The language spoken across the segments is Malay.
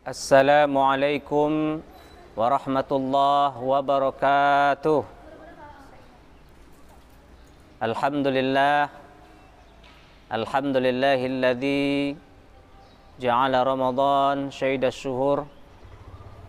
Assalamualaikum warahmatullahi wabarakatuh. Alhamdulillahilladzi ja'ala Ramadan syahida syuhur,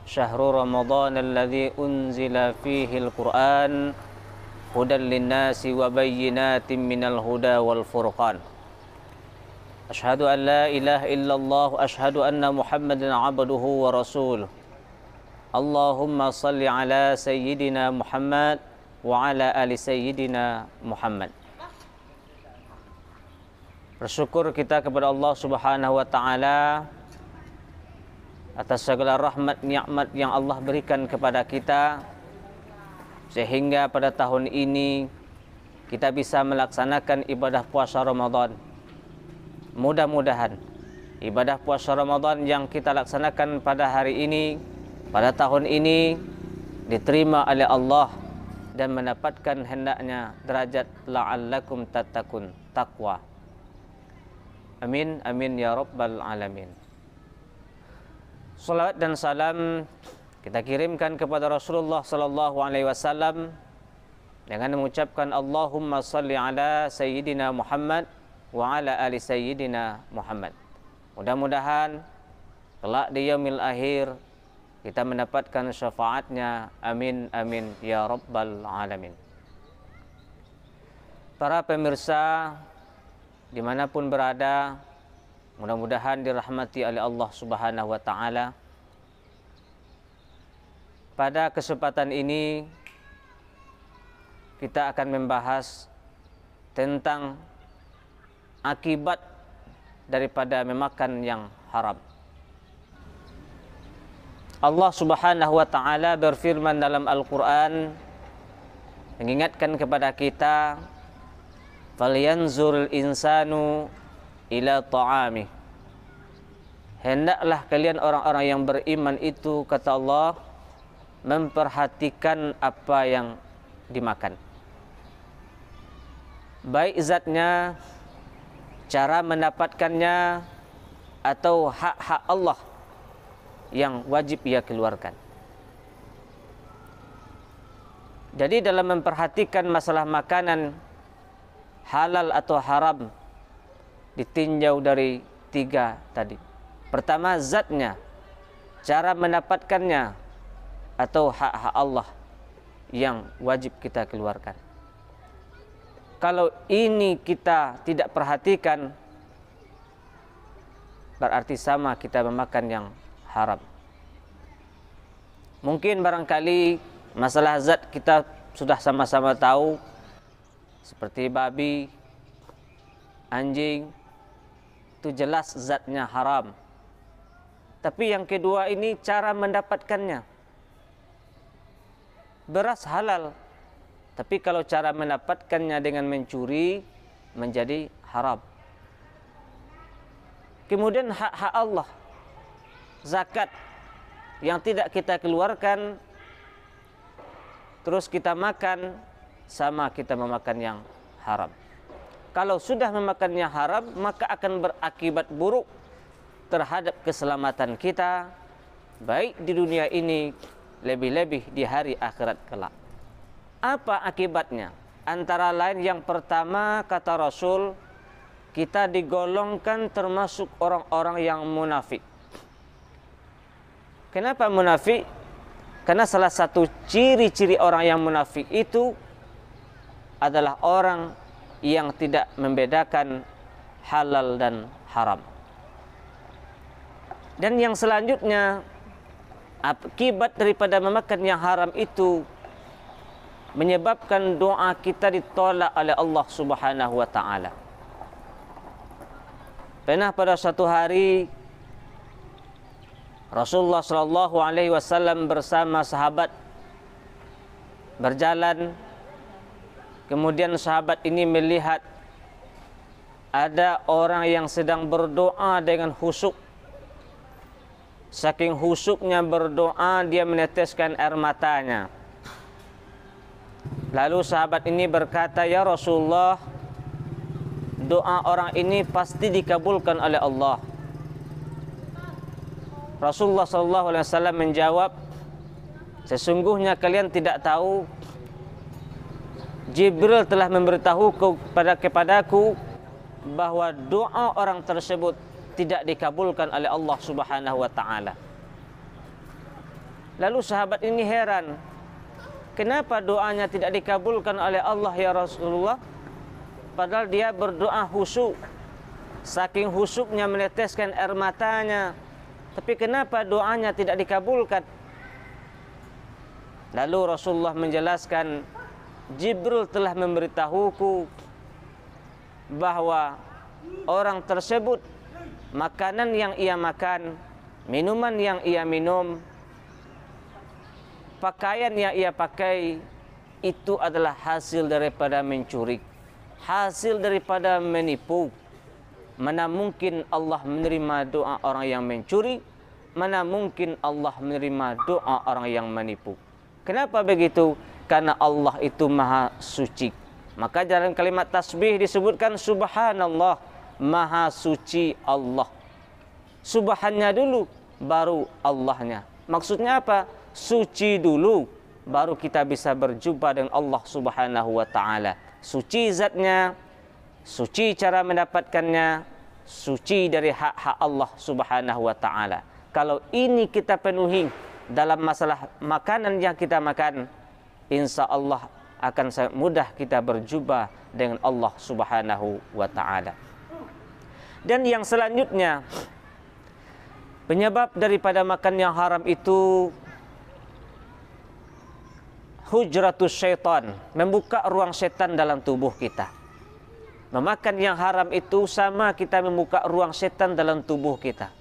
syahrul Ramadan alladzi unzila fihi al-Qur'an hudan linnasi wa bayyinatin minal huda wal furqan. Asyhadu an la ilaha illallah wa asyhadu anna Muhammadan abduhu wa rasuluh. Allahumma salli ala sayyidina Muhammad wa ala ali sayyidina Muhammad. Bersyukur kita kepada Allah Subhanahu wa taala atas segala rahmat nikmat yang Allah berikan kepada kita, sehingga pada tahun ini kita bisa melaksanakan ibadah puasa Ramadan. Mudah-mudahan ibadah puasa Ramadan yang kita laksanakan pada hari ini, pada tahun ini, diterima oleh Allah dan mendapatkan hendaknya derajat la'allakum tattaqun, taqwa. Amin, amin ya rabbal alamin. Salawat dan salam kita kirimkan kepada Rasulullah sallallahu alaihi wasallam dengan mengucapkan Allahumma salli ala sayyidina Muhammad wa ala ali sayyidina Muhammad. Mudah-mudahan kelak di yaumil akhir kita mendapatkan syafaatnya. Amin, amin ya rabbal alamin. Para pemirsa dimanapun berada, mudah-mudahan dirahmati oleh Allah Subhanahu wa ta'ala. Pada kesempatan ini kita akan membahas tentang akibat daripada memakan yang haram. Allah Subhanahu wa ta'ala berfirman dalam Al-Quran, mengingatkan kepada kita, "Falyanzuril insanu ila ta'amih." Hendaklah kalian orang-orang yang beriman itu, kata Allah, memperhatikan apa yang dimakan, baik zatnya, cara mendapatkannya, atau hak-hak Allah yang wajib ia keluarkan. Jadi dalam memperhatikan masalah makanan halal atau haram ditinjau dari tiga tadi. Pertama, zatnya, cara mendapatkannya, atau hak-hak Allah yang wajib kita keluarkan. Kalau ini kita tidak perhatikan, berarti sama kita memakan yang haram. Mungkin barangkali masalah zat kita sudah sama-sama tahu, seperti babi, anjing, itu jelas zatnya haram. Tapi yang kedua ini cara mendapatkannya. Beras halal, tapi kalau cara mendapatkannya dengan mencuri menjadi haram. Kemudian hak-hak Allah, zakat yang tidak kita keluarkan, terus kita makan, sama kita memakan yang haram. Kalau sudah memakan yang haram, maka akan berakibat buruk terhadap keselamatan kita, baik di dunia ini, lebih-lebih di hari akhirat kelak. Apa akibatnya? Antara lain yang pertama, kata Rasul, kita digolongkan termasuk orang-orang yang munafik. Kenapa munafik? Karena salah satu ciri-ciri orang yang munafik itu adalah orang yang tidak membedakan halal dan haram. Dan yang selanjutnya, akibat daripada memakan yang haram itu menyebabkan doa kita ditolak oleh Allah Subhanahu wa ta'ala. Pernah pada suatu hari Rasulullah sallallahu alaihi wasallam bersama sahabat berjalan. Kemudian sahabat ini melihat ada orang yang sedang berdoa dengan khusyuk. Saking khusyuknya berdoa, dia meneteskan air matanya. Lalu sahabat ini berkata, "Ya Rasulullah, doa orang ini pasti dikabulkan oleh Allah." Rasulullah SAW menjawab, sesungguhnya kalian tidak tahu, Jibril telah memberitahu kepadaku bahwa doa orang tersebut tidak dikabulkan oleh Allah Subhanahu wa taala. Lalu sahabat ini heran, kenapa doanya tidak dikabulkan oleh Allah ya Rasulullah? Padahal dia berdoa khusyuk, saking khusyuknya meneteskan air matanya, tapi kenapa doanya tidak dikabulkan? Lalu Rasulullah menjelaskan, Jibril telah memberitahuku bahwa orang tersebut, makanan yang ia makan, minuman yang ia minum, pakaian yang ia pakai, itu adalah hasil daripada mencuri, hasil daripada menipu. Mana mungkin Allah menerima doa orang yang mencuri, mana mungkin Allah menerima doa orang yang menipu. Kenapa begitu? Karena Allah itu maha suci. Maka dalam kalimat tasbih disebutkan subhanallah, maha suci Allah. Subhannya dulu, baru Allahnya. Maksudnya apa? Suci dulu, baru kita bisa berjumpa dengan Allah Subhanahu wa ta'ala. Suci zatnya, suci cara mendapatkannya, suci dari hak-hak Allah Subhanahu wa ta'ala. Kalau ini kita penuhi dalam masalah makanan yang kita makan, insya Allah akan sangat mudah kita berjumpa dengan Allah Subhanahu wa ta'ala. Dan yang selanjutnya, penyebab daripada makan yang haram itu hujratus syaitan, membuka ruang syaitan dalam tubuh kita. Memakan yang haram itu sama kita membuka ruang syaitan dalam tubuh kita.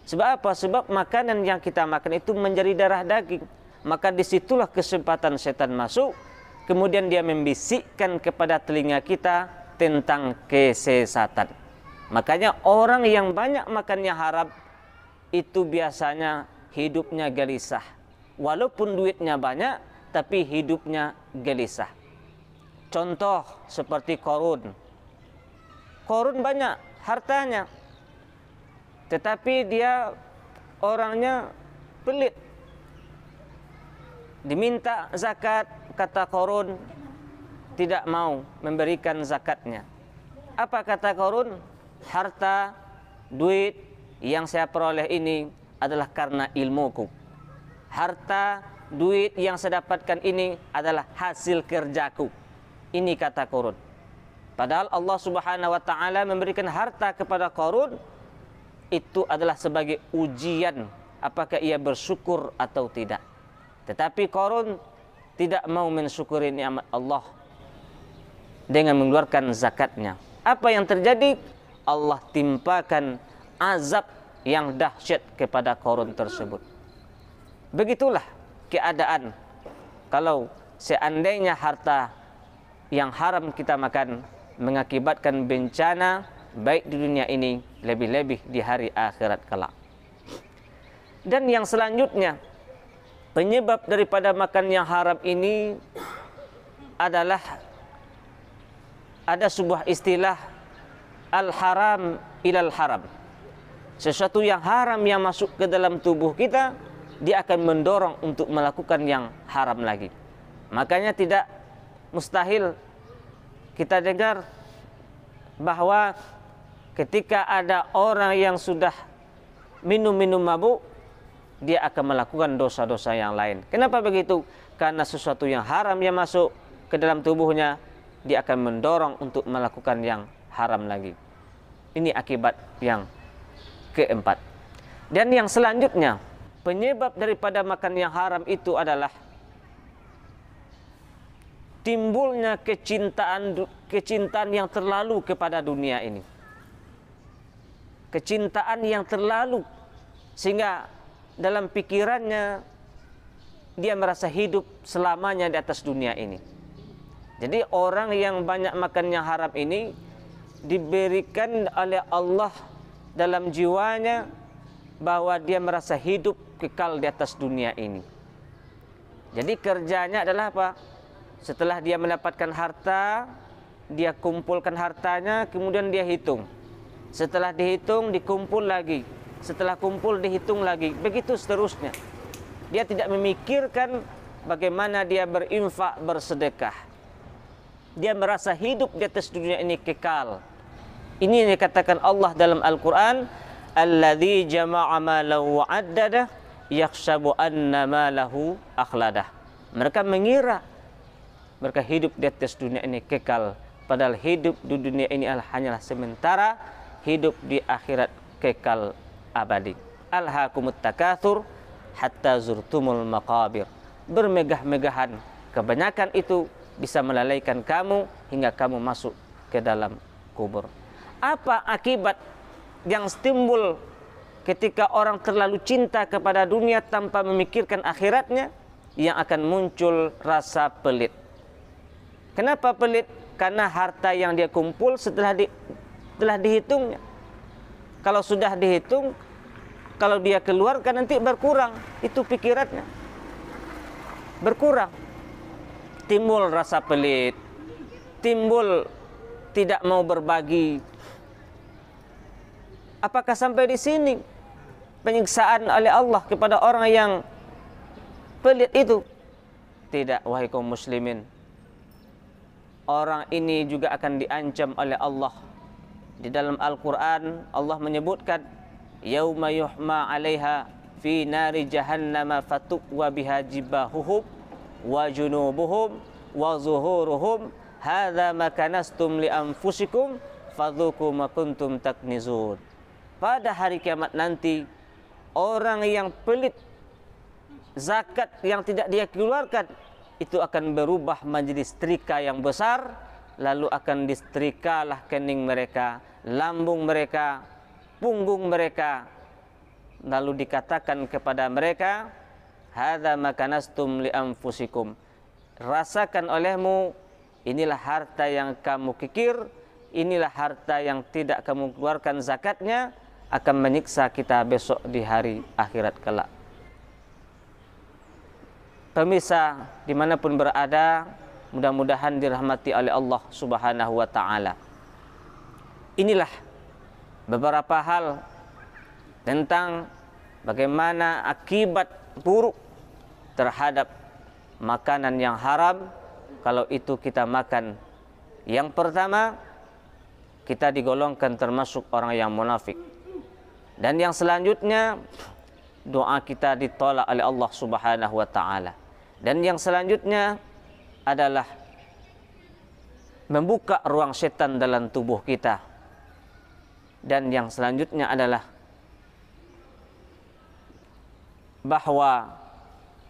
Sebab apa? Sebab makanan yang kita makan itu menjadi darah daging. Maka disitulah kesempatan syaitan masuk. Kemudian dia membisikkan kepada telinga kita tentang kesesatan. Makanya orang yang banyak makan yang haram itu biasanya hidupnya gelisah. Walaupun duitnya banyak, tapi hidupnya gelisah. Contoh seperti Qarun. Qarun banyak hartanya, tetapi dia orangnya pelit. Diminta zakat, kata Qarun tidak mau memberikan zakatnya. Apa kata Qarun? Harta, duit yang saya peroleh ini adalah karena ilmuku. Harta, duit yang saya dapatkan ini adalah hasil kerjaku. Ini kata Qarun. Padahal Allah Subhanahu wa ta'ala memberikan harta kepada Qarun itu adalah sebagai ujian apakah ia bersyukur atau tidak. Tetapi Qarun tidak mau mensyukuri nikmat Allah dengan mengeluarkan zakatnya. Apa yang terjadi? Allah timpakan azab yang dahsyat kepada Qarun tersebut. Begitulah keadaan kalau seandainya harta yang haram kita makan mengakibatkan bencana baik di dunia ini, lebih-lebih di hari akhirat kelak. Dan yang selanjutnya, penyebab daripada makan yang haram ini adalah ada sebuah istilah al-haram ilal haram. Sesuatu yang haram yang masuk ke dalam tubuh kita, dia akan mendorong untuk melakukan yang haram lagi. Makanya tidak mustahil kita dengar bahwa ketika ada orang yang sudah minum mabuk, dia akan melakukan dosa-dosa yang lain. Kenapa begitu? Karena sesuatu yang haram yang masuk ke dalam tubuhnya, dia akan mendorong untuk melakukan yang haram lagi. Ini akibat yang keempat. Dan yang selanjutnya, penyebab daripada makan yang haram itu adalah timbulnya kecintaan yang terlalu kepada dunia ini. Kecintaan yang terlalu sehingga dalam pikirannya dia merasa hidup selamanya di atas dunia ini. Jadi orang yang banyak makan yang haram ini diberikan oleh Allah dalam jiwanya bahwa dia merasa hidup kekal di atas dunia ini. Jadi kerjanya adalah apa? Setelah dia mendapatkan harta, dia kumpulkan hartanya, kemudian dia hitung. Setelah dihitung, dikumpul lagi. setelah kumpul dihitung lagi, begitu seterusnya. Dia tidak memikirkan bagaimana dia berinfak, bersedekah. Dia merasa hidup di atas dunia ini kekal. Ini yang dikatakan Allah dalam Al-Quran, alladzi jama'a malahu wa 'addadah yakhshabu anna malahu akhladah. Mereka mengira mereka hidup di atas dunia ini kekal, padahal hidup di dunia ini hanyalah sementara, hidup di akhirat kekal abadi. Alhaakumut takatsur hatta zurtumul maqabir. Bermegah-megahan, kebanyakan itu bisa melalaikan kamu hingga kamu masuk ke dalam kubur. Apa akibat yang timbul ketika orang terlalu cinta kepada dunia tanpa memikirkan akhiratnya? Yang akan muncul rasa pelit. Kenapa pelit? Karena harta yang dia kumpul setelah dihitungnya. Kalau sudah dihitung, kalau dia keluarkan nanti berkurang. Itu pikirannya. Berkurang. Timbul rasa pelit. Timbul tidak mau berbagi. Apakah sampai di sini penyiksaan oleh Allah kepada orang yang pelit itu? Tidak, wahai kaum muslimin. Orang ini juga akan diancam oleh Allah. Di dalam Al-Quran Allah menyebutkan, yauma yuhma 'alaiha fi nari jahannama fatukwa biha jibahuhum wa junubuhum wa zuhuruhum hadza ma kanastum li anfusikum fadzuqu ma kuntum taknizun. Pada hari kiamat nanti, orang yang pelit zakat yang tidak dia keluarkan itu akan berubah menjadi setrika yang besar, lalu akan disetrikalah kening mereka, lambung mereka, punggung mereka, lalu dikatakan kepada mereka, hadza ma kanastum li anfusikum, rasakan olehmu, inilah harta yang kamu kikir, inilah harta yang tidak kamu keluarkan zakatnya, akan menyiksa kita besok di hari akhirat kelak. Pemirsa dimanapun berada, mudah-mudahan dirahmati oleh Allah Subhanahu wa ta'ala. Inilah beberapa hal tentang bagaimana akibat buruk terhadap makanan yang haram kalau itu kita makan. Yang pertama, kita digolongkan termasuk orang yang munafik. Dan yang selanjutnya, doa kita ditolak oleh Allah Subhanahu wa ta'ala. Dan yang selanjutnya adalah membuka ruang setan dalam tubuh kita. Dan yang selanjutnya adalah bahwa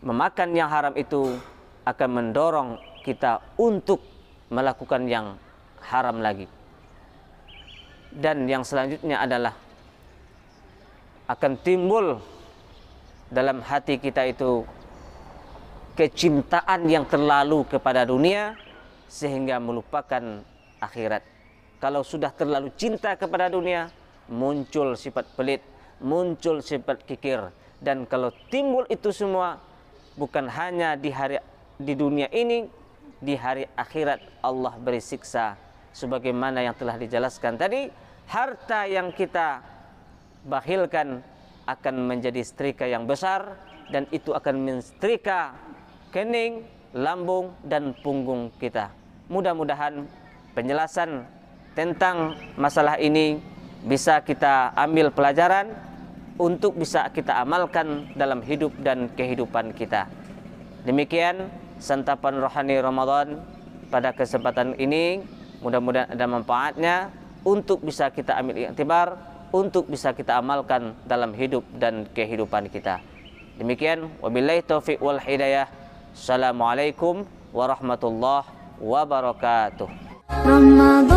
memakan yang haram itu akan mendorong kita untuk melakukan yang haram lagi. Dan yang selanjutnya adalah akan timbul dalam hati kita itu kecintaan yang terlalu kepada dunia sehingga melupakan akhirat. Kalau sudah terlalu cinta kepada dunia, muncul sifat pelit, muncul sifat kikir. Dan kalau timbul itu semua, bukan hanya di dunia ini, di hari akhirat Allah beri siksa. Sebagaimana yang telah dijelaskan tadi, harta yang kita bakhilkan akan menjadi setrika yang besar, dan itu akan mensetrika kening, lambung, dan punggung kita. Mudah-mudahan penjelasan tentang masalah ini bisa kita ambil pelajaran untuk bisa kita amalkan dalam hidup dan kehidupan kita. Demikian santapan rohani Ramadan pada kesempatan ini, mudah-mudahan ada manfaatnya untuk bisa kita ambil iktibar, untuk bisa kita amalkan dalam hidup dan kehidupan kita. Demikian, wabillahi taufiq wal hidayah. Assalamualaikum warahmatullahi wabarakatuh. Ramadan